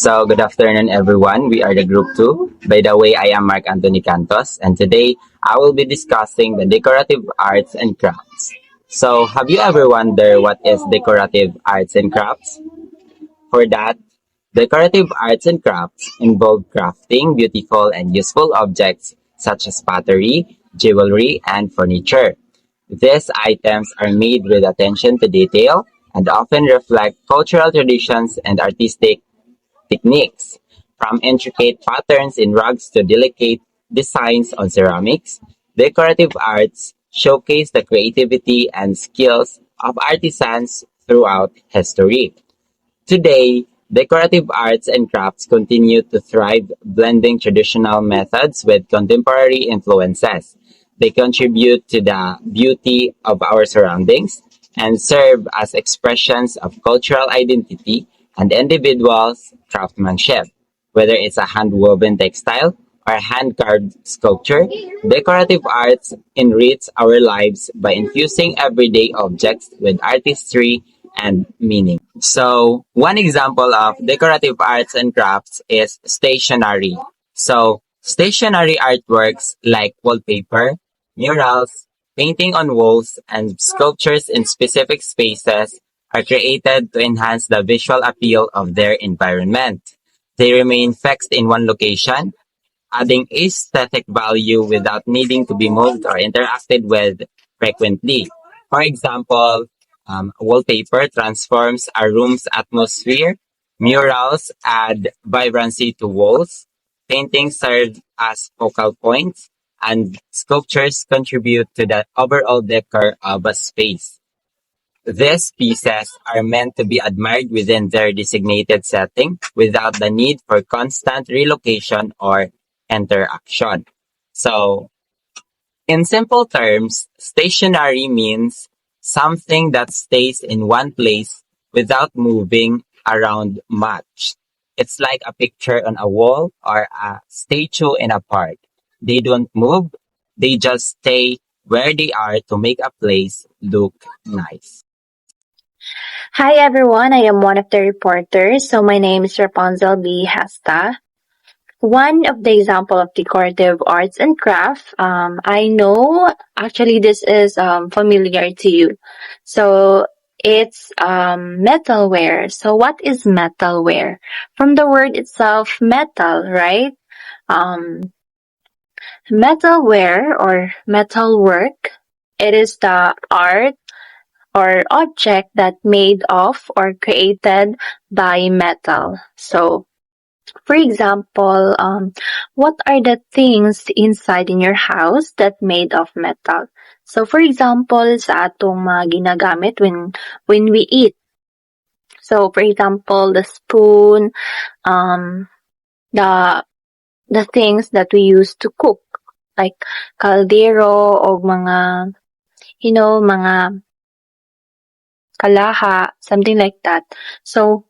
So, good afternoon, everyone. We are the group two. By the way, I am Mark Anthony Cantos, and today I will be discussing the decorative arts and crafts. So, have you ever wondered what is decorative arts and crafts? For that, decorative arts and crafts involve crafting beautiful and useful objects such as pottery, jewelry, and furniture. These items are made with attention to detail and often reflect cultural traditions and artistic techniques. From intricate patterns in rugs to delicate designs on ceramics, decorative arts showcase the creativity and skills of artisans throughout history. Today, decorative arts and crafts continue to thrive, blending traditional methods with contemporary influences. They contribute to the beauty of our surroundings and serve as expressions of cultural identity and individuals' craftsmanship. Whether it's a hand-woven textile or hand-carved sculpture, decorative arts enrich our lives by infusing everyday objects with artistry and meaning. So, one example of decorative arts and crafts is stationery. So, stationery artworks like wallpaper, murals, painting on walls, and sculptures in specific spaces are created to enhance the visual appeal of their environment. They remain fixed in one location, adding aesthetic value without needing to be moved or interacted with frequently. For example, wallpaper transforms a room's atmosphere, murals add vibrancy to walls, paintings serve as focal points, and sculptures contribute to the overall decor of a space. These pieces are meant to be admired within their designated setting without the need for constant relocation or interaction. So, in simple terms, stationary means something that stays in one place without moving around much. It's like a picture on a wall or a statue in a park. They don't move, they just stay where they are to make a place look nice. Hi everyone, I am one of the reporters. So my name is Rapunzel B. Hasta. One of the example of decorative arts and craft, I know actually this is familiar to you. So it's metalware. So what is metalware? From the word itself, metal, right? Um, Metalware or metalwork, it is the art or object that made of or created by metal. So, for example, what are the things inside in your house that made of metal? So, for example, sa atong mga ginagamit when we eat. So, for example, the spoon, um, the the things that we use to cook, like kaldero o mga, mga kalaha, something like that. So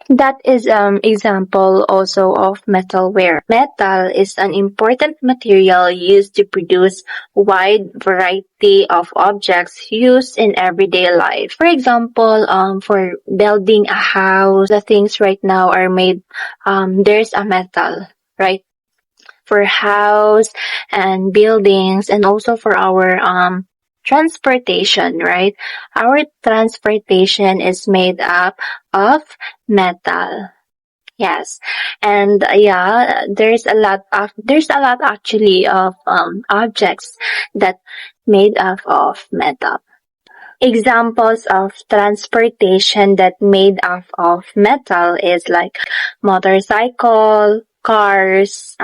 that is example also of metalware. Metal is an important material used to produce wide variety of objects used in everyday life. For example, for building a house, the things right now are made, there's a metal, right? For house and buildings and also for our transportation, right? Our transportation is made up of metal. Yes. And yeah, there's a lot actually of objects that made up of metal. Examples of transportation that made up of metal is like motorcycle, cars,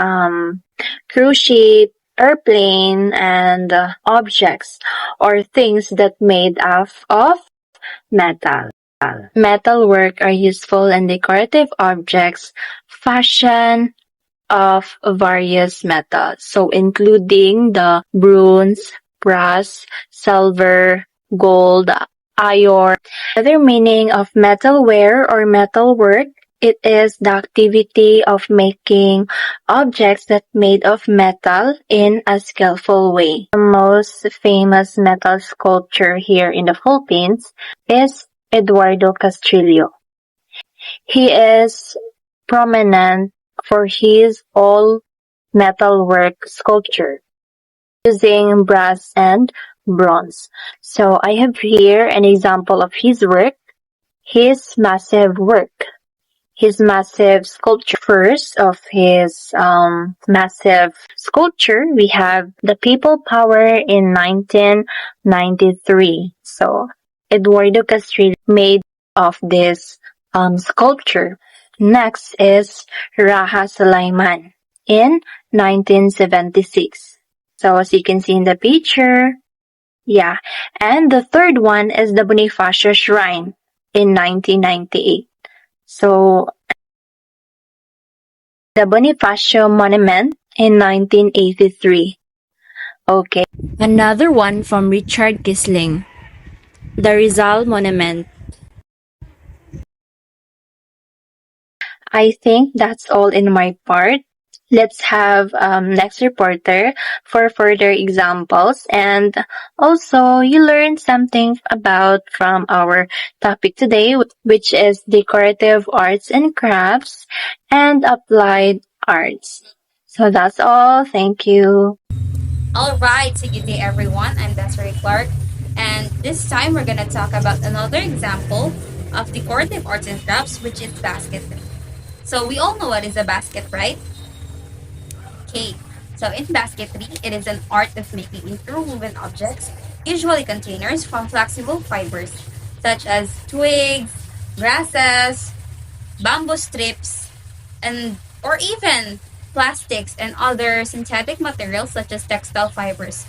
cruise ship, airplane, and objects or things that made up of metal. Metalwork are useful and decorative objects fashioned of various metals, so including the bronze, brass, silver, gold, iron. Other meaning of metalware or metalwork, it is the activity of making objects that made of metal in a skillful way. The most famous metal sculptor here in the Philippines is Eduardo Castrillo. He is prominent for his all metalwork sculpture using brass and bronze. So I have here an example of his work, his massive work. His massive sculpture. First of his massive sculpture, we have the People Power in 1993. So Eduardo Castrillo made of this sculpture. Next is Raha Sulaiman in 1976. So as you can see in the picture, yeah. And the third one is the Bonifacio Shrine in 1998. So the Bonifacio Monument in 1983. Okay. Another one from Richard Kisling, the Rizal Monument. I think that's all in my part. Let's have next reporter for further examples, and also you learned something about from our topic today, which is decorative arts and crafts and applied arts. So that's all. Thank you. All right, so good day everyone. I'm Desiree Clark, and this time we're gonna talk about another example of decorative arts and crafts, which is basketry. So we all know what is a basket, right? Okay. So in basketry, it is an art of making interwoven objects, usually containers from flexible fibers such as twigs, grasses, bamboo strips, and or even plastics and other synthetic materials such as textile fibers.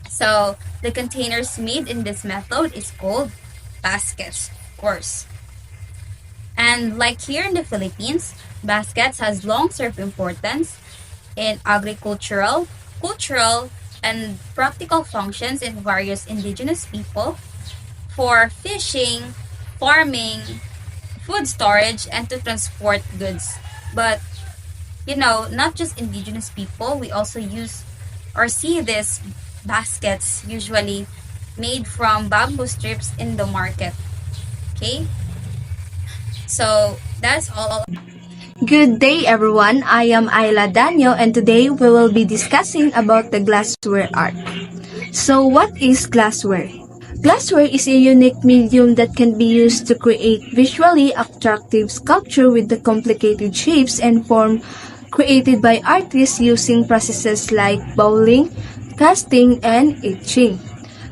So the containers made in this method is called baskets, of course. And like here in the Philippines, baskets has long-served importance in agricultural, cultural, and practical functions in various indigenous people for fishing, farming, food storage, and to transport goods. But not just indigenous people, we also use or see these baskets usually made from bamboo strips in the market. Okay, so that's all. Good day everyone, I am Ayla Danyo and today we will be discussing about the glassware art. So what is glassware? Glassware is a unique medium that can be used to create visually attractive sculpture with the complicated shapes and form created by artists using processes like bowling, casting, and etching.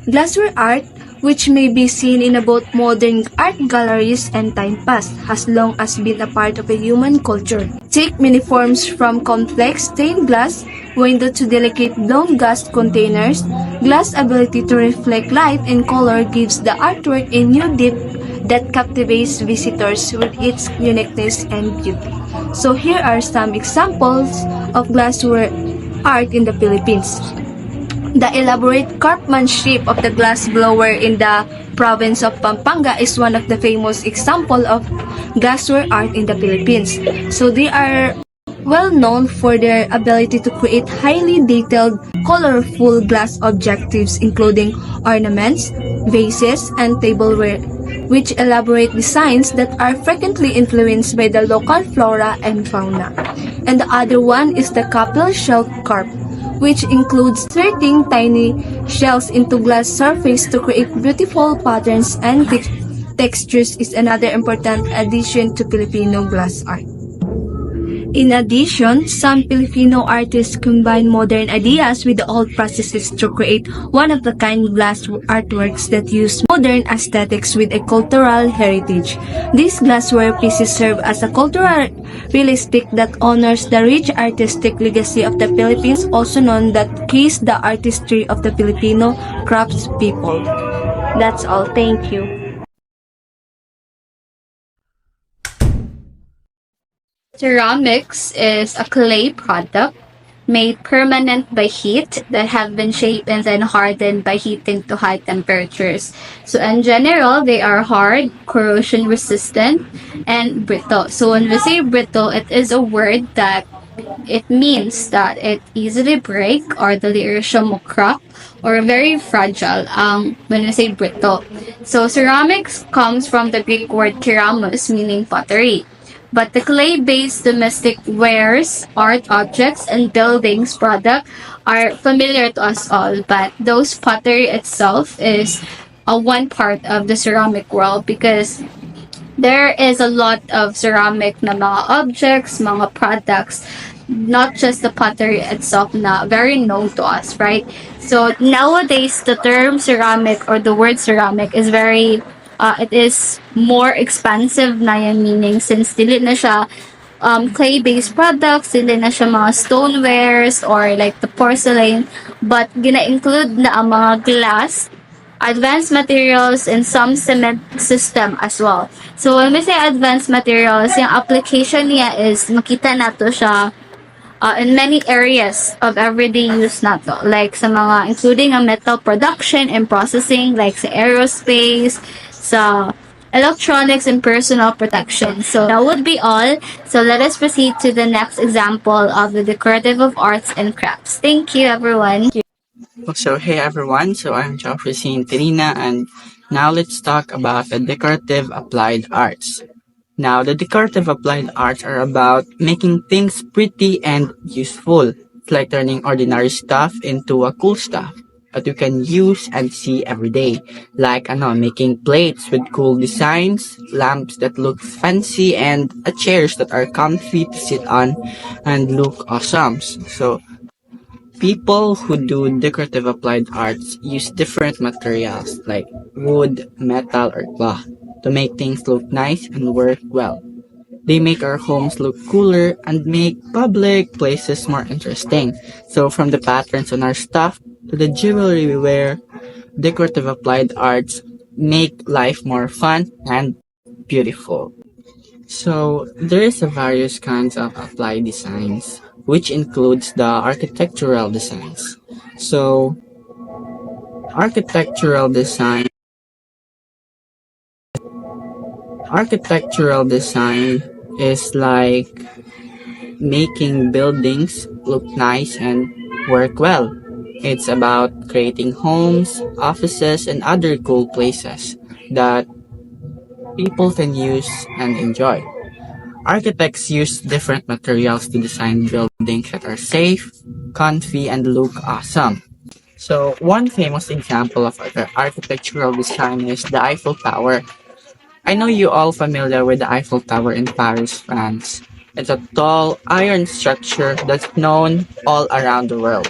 Glassware art, which may be seen in both modern art galleries and time past, has long as been a part of a human culture. Take many forms from complex stained glass window to delicate blown glass containers. Glass ability to reflect light and color gives the artwork a new depth that captivates visitors with its uniqueness and beauty. So here are some examples of glassware art in the Philippines. The elaborate craftsmanship of the glass blower in the province of Pampanga is one of the famous examples of glassware art in the Philippines. So they are well known for their ability to create highly detailed, colorful glass objectives including ornaments, vases, and tableware, which elaborate designs that are frequently influenced by the local flora and fauna. And the other one is the couple shell carp, which includes inserting tiny shells into glass surface to create beautiful patterns and textures is another important addition to Filipino glass art. In addition, some Filipino artists combine modern ideas with the old processes to create one-of-the-kind glass artworks that use modern aesthetics with a cultural heritage. These glassware pieces serve as a cultural realistic that honors the rich artistic legacy of the Philippines, also known that keys the artistry of the Filipino craftspeople. That's all. Thank you. Ceramics is a clay product made permanent by heat that have been shaped and then hardened by heating to high temperatures. So in general, they are hard, corrosion resistant, and brittle. So when we say brittle, it is a word that it means that it easily break or the layers mo crack or very fragile when we say brittle. So ceramics comes from the Greek word keramos meaning pottery, But the clay-based domestic wares, art objects, and buildings product are familiar to us all. But those pottery itself is one part of the ceramic world because there is a lot of ceramic na mga objects, mga products, not just the pottery itself na very known to us, right? So nowadays, the term ceramic or the word ceramic is very, it is more expansive na yung meaning since dili na siya clay-based products, dili na siya mga stonewares or like the porcelain, but gina-include na ang mga glass, advanced materials, and some cement system as well. So when we say advanced materials, yung application niya is makita nato siya in many areas of everyday use nato. Like sa mga, including ang metal production and processing, like sa aerospace, sa electronics and personal protection. So that would be all. So let us proceed to the next example of the decorative of arts and crafts. Thank you, everyone. So, hey everyone, so I'm Geoffrey Tinina, and now let's talk about the decorative applied arts. Now, the decorative applied arts are about making things pretty and useful. It's like turning ordinary stuff into a cool stuff that you can use and see every day. Like, making plates with cool designs, lamps that look fancy, and chairs that are comfy to sit on and look awesome. So, people who do decorative applied arts use different materials like wood, metal, or cloth to make things look nice and work well. They make our homes look cooler and make public places more interesting. So from the patterns on our stuff to the jewelry we wear, decorative applied arts make life more fun and beautiful. So there is a various kinds of applied designs, which includes the architectural designs. So architectural design architectural design is like making buildings look nice and work well. It's about creating homes, offices, and other cool places that people can use and enjoy. Architects use different materials to design buildings that are safe, comfy, and look awesome. So, one famous example of architectural design is the Eiffel Tower. I know you all familiar with the Eiffel Tower in Paris, France. It's a tall iron structure that's known all around the world.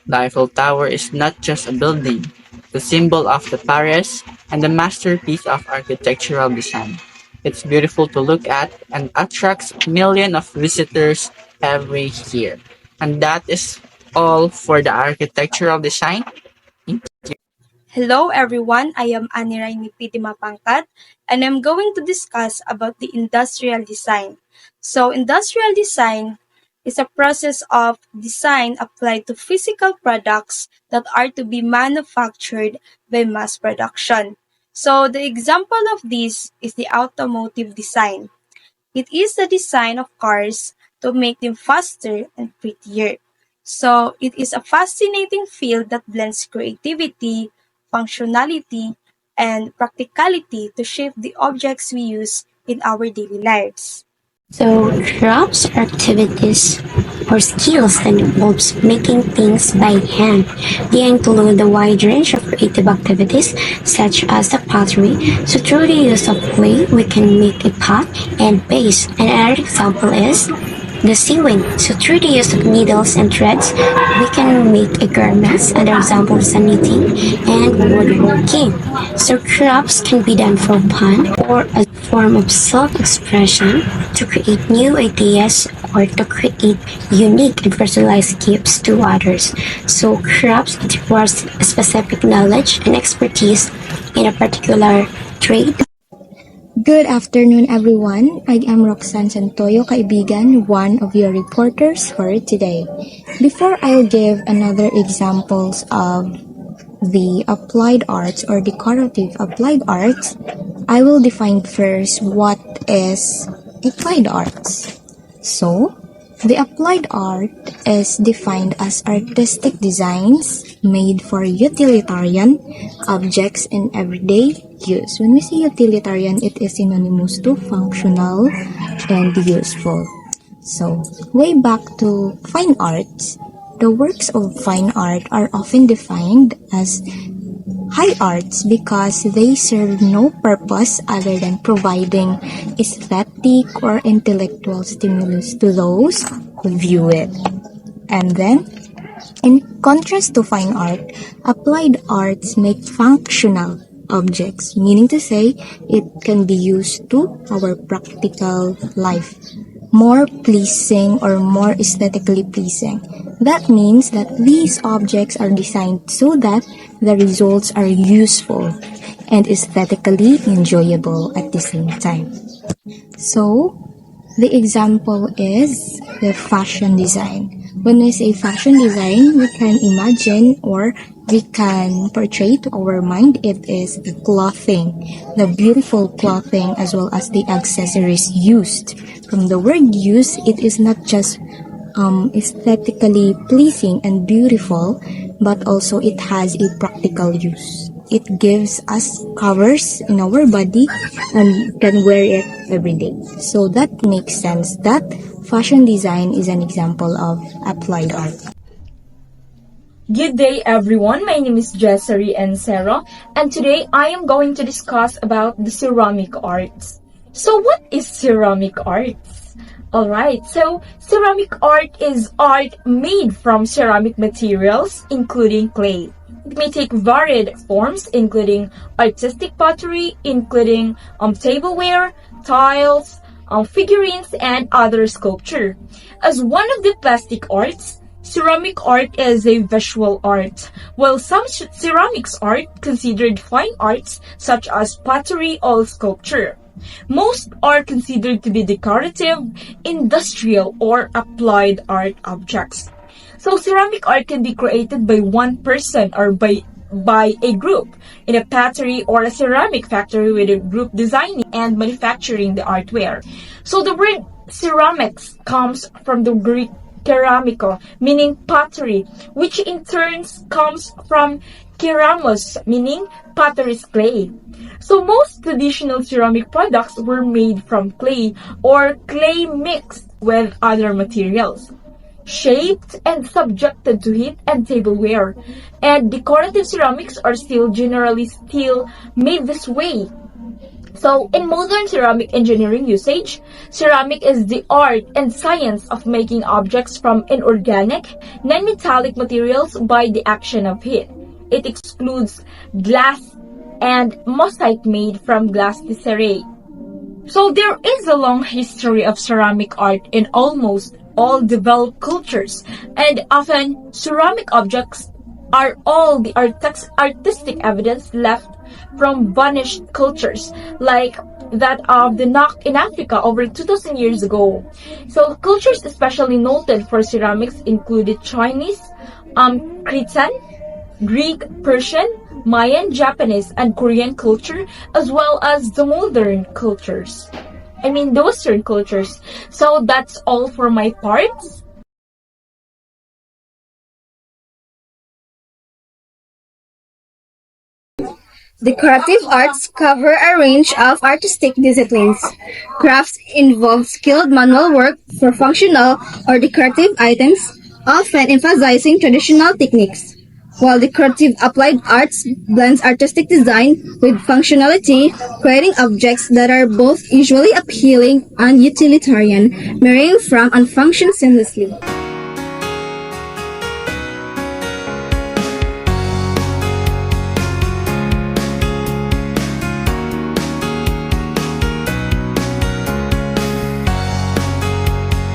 The Eiffel Tower is not just a building, the symbol of the Paris and the masterpiece of architectural design. It's beautiful to look at and attracts millions of visitors every year. And that is all for the architectural design. Hello everyone, I am Aniraini Pitima Pangkat and I'm going to discuss about the industrial design. So industrial design is a process of design applied to physical products that are to be manufactured by mass production. So the example of this is the automotive design. It is the design of cars to make them faster and prettier. So it is a fascinating field that blends creativity, functionality, and practicality to shape the objects we use in our daily lives. So, crafts are activities or skills that involves making things by hand. They include a wide range of creative activities such as the pottery. So, through the use of clay, we can make a pot and base. And another example is the sewing. So, through the use of needles and threads, we can make a garments. Another example is the knitting and woodworking. So, crafts can be done for fun or a form of self-expression to create new ideas or to create unique and personalized gifts to others. So crafts requires specific knowledge and expertise in a particular trade. Good afternoon, everyone. I am Roxanne Santoyo Kaibigan, one of your reporters for today. Before I'll give another examples of the applied arts or decorative applied arts, I will define first what is applied arts. So, the applied art is defined as artistic designs made for utilitarian objects in everyday use. When we say utilitarian, it is synonymous to functional and useful. So, way back to fine arts, the works of fine art are often defined as high arts because they serve no purpose other than providing aesthetic or intellectual stimulus to those who view it. And then, in contrast to fine art, applied arts make functional objects, meaning to say it can be used to our practical life, more pleasing or more aesthetically pleasing. That means that these objects are designed so that the results are useful and aesthetically enjoyable at the same time. So, the example is the fashion design. When we say fashion design, we can imagine or we can portray to our mind it is the clothing, the beautiful clothing as well as the accessories used. From the word use, it is not just aesthetically pleasing and beautiful, but also it has a practical use. It gives us covers in our body and can wear it every day. So that makes sense that fashion design is an example of applied art. Good day everyone, my name is Jessery and Sarah, and today I am going to discuss about the ceramic arts. So what is ceramic arts? Alright, so ceramic art is art made from ceramic materials including clay. It may take varied forms including artistic pottery, including tableware, tiles, figurines, and other sculpture. As one of the plastic arts, ceramic art is a visual art, while some ceramics art considered fine arts such as pottery or sculpture. Most are considered to be decorative, industrial, or applied art objects. So ceramic art can be created by one person or by a group in a pottery or a ceramic factory with a group designing and manufacturing the artware. So the word ceramics comes from the Greek keramiko, meaning pottery, which in turn comes from keramos, meaning pottery's clay. So most traditional ceramic products were made from clay or clay mixed with other materials, shaped and subjected to heat and tableware. And decorative ceramics are generally still made this way. So, in modern ceramic engineering usage, ceramic is the art and science of making objects from inorganic, non-metallic materials by the action of heat. It excludes glass and mosaic made from glass tesserae. So, there is a long history of ceramic art in almost all developed cultures, and often ceramic objects are all the artistic evidence left from vanished cultures, like that of the Nok in Africa over 2,000 years ago. So cultures especially noted for ceramics included Chinese, Cretan, Greek, Persian, Mayan, Japanese, and Korean culture, as well as the modern cultures. The Western cultures. So that's all for my parts. Decorative arts cover a range of artistic disciplines. Crafts involve skilled manual work for functional or decorative items, often emphasizing traditional techniques, while decorative applied arts blends artistic design with functionality, creating objects that are both visually appealing and utilitarian, varying from and function seamlessly.